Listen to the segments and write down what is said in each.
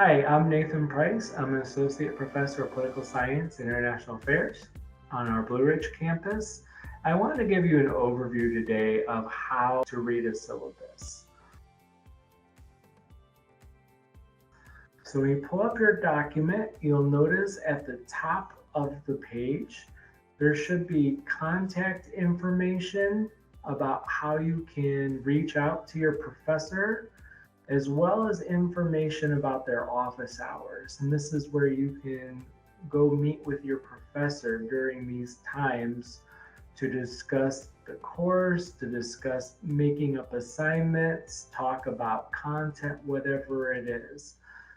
Hi, I'm Nathan Price. I'm an Associate Professor of Political Science and International Affairs on our Blue Ridge campus. I wanted to give you an overview today of how to read a syllabus. So when you pull up your document, you'll notice at the top of the page, there should be contact information about how you can reach out to your professor, as well as information about their office hours. And this is where you can go meet with your professor during these times to discuss the course, to discuss making up assignments, talk about content, whatever it is.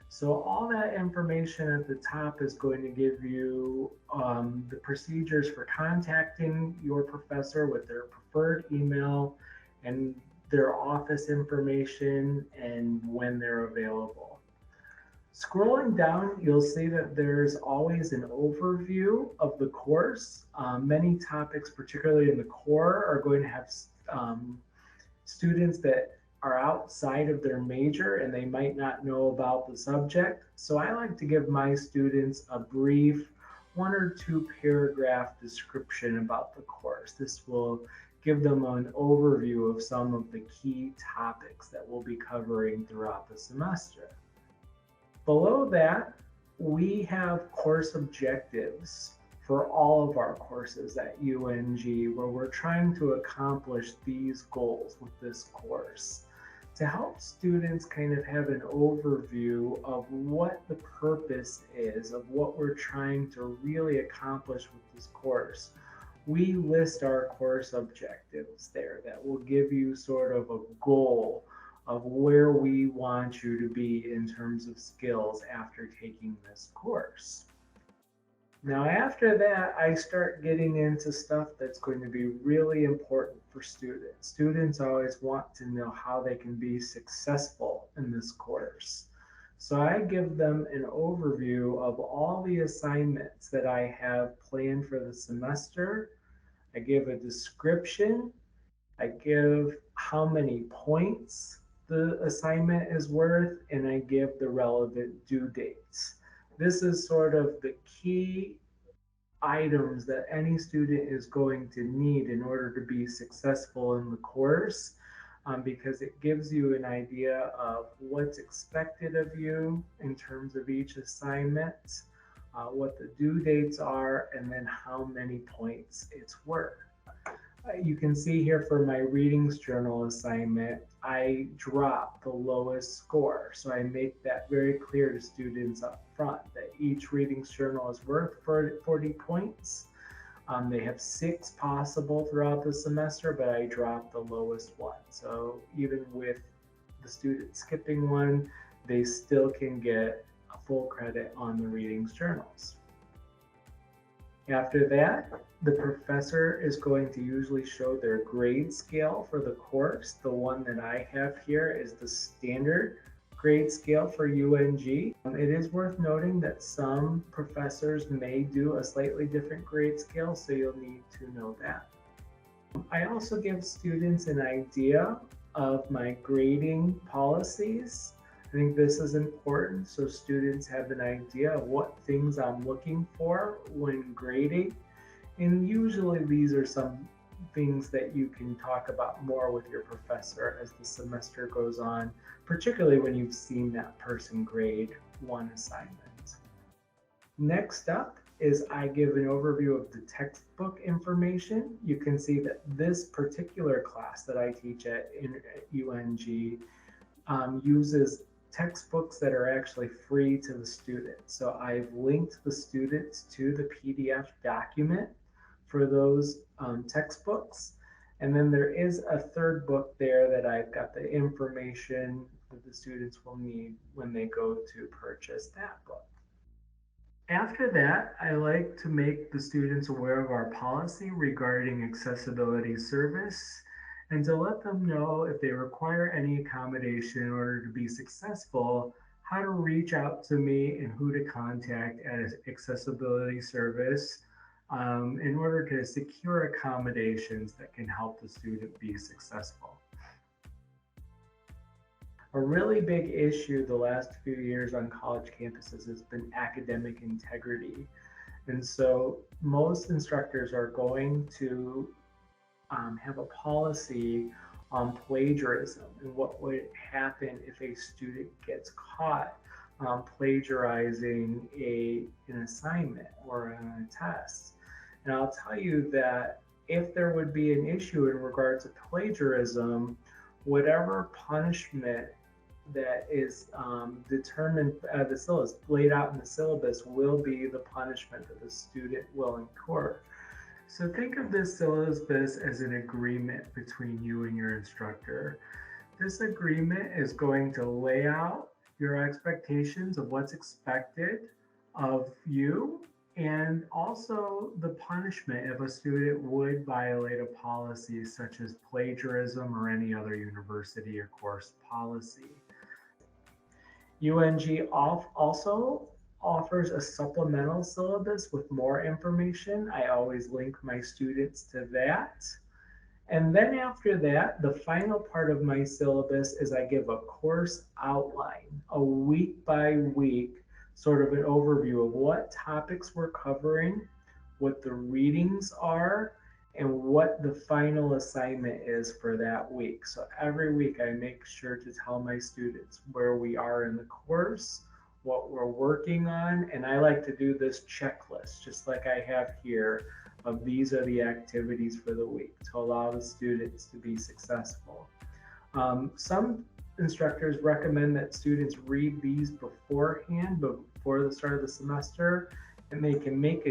So all that information at the top is going to give you the procedures for contacting your professor with their preferred email and their office information and when they're available. Scrolling down, you'll see that there's always an overview of the course. Many topics, particularly in the core, are going to have students that are outside of their major and they might not know about the subject. So I like to give my students a brief 1 or 2 paragraph description about the course. This will give them an overview of some of the key topics that we'll be covering throughout the semester. Below that, we have course objectives for all of our courses at UNG, where we're trying to accomplish these goals with this course to help students kind of have an overview of what the purpose is, of what we're trying to really accomplish with this course. We list our course objectives there that will give you sort of a goal of where we want you to be in terms of skills after taking this course. Now, after that, I start getting into stuff that's going to be really important for students. Students always want to know how they can be successful in this course. So I give them an overview of all the assignments that I have planned for the semester. I give a description. I give how many points the assignment is worth, and I give the relevant due dates. This is sort of the key items that any student is going to need in order to be successful in the course, because it gives you an idea of what's expected of you in terms of each assignment, what the due dates are, and then how many points it's worth. You can see here for my readings journal assignment, I drop the lowest score. So I make that very clear to students up front that each readings journal is worth 40 points. They have 6 possible throughout the semester, but I drop the lowest one. So even with the student skipping one, they still can get a full credit on the readings journals. After that, the professor is going to usually show their grade scale for the course. The one that I have here is the standard grade scale for UNG. It is worth noting that some professors may do a slightly different grade scale, so you'll need to know that. I also give students an idea of my grading policies. I think this is important so students have an idea of what things I'm looking for when grading. And usually these are some things that you can talk about more with your professor as the semester goes on, particularly when you've seen that person grade one assignment. Next up is I give an overview of the textbook information. You can see that this particular class that I teach at UNG uses textbooks that are actually free to the students. So I've linked the students to the PDF document for those textbooks. And then there is a third book there that I've got the information that the students will need when they go to purchase that book. After that, I like to make the students aware of our policy regarding accessibility service and to let them know if they require any accommodation in order to be successful, how to reach out to me and who to contact at accessibility service in order to secure accommodations that can help the student be successful. A really big issue the last few years on college campuses has been academic integrity. And so most instructors are going to have a policy on plagiarism and what would happen if a student gets caught plagiarizing an assignment or a test. And I'll tell you that if there would be an issue in regards to plagiarism, whatever punishment that is determined the syllabus laid out in the syllabus will be the punishment that the student will incur. So think of this syllabus as an agreement between you and your instructor. This agreement is going to lay out your expectations of what's expected of you and also the punishment if a student would violate a policy such as plagiarism or any other university or course policy. UNG also offers a supplemental syllabus with more information. I always link my students to that. And then after that, the final part of my syllabus is I give a course outline, a week by week sort of an overview of what topics we're covering, what the readings are, and what the final assignment is for that week. So every week I make sure to tell my students where we are in the course, what we're working on, and I like to do this checklist, just like I have here, of these are the activities for the week to allow the students to be successful. Some instructors recommend that students read these beforehand, before the start of the semester, and they can make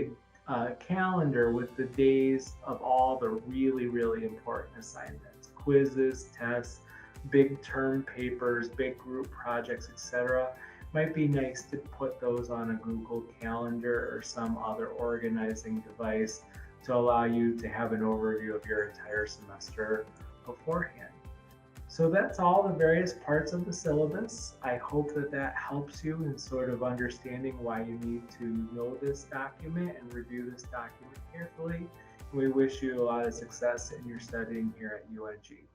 a calendar with the days of all the really, really important assignments, quizzes, tests, big term papers, big group projects, etc. Might be nice to put those on a Google Calendar or some other organizing device to allow you to have an overview of your entire semester beforehand. So that's all the various parts of the syllabus. I hope that that helps you in sort of understanding why you need to know this document and review this document carefully. We wish you a lot of success in your studying here at UNG.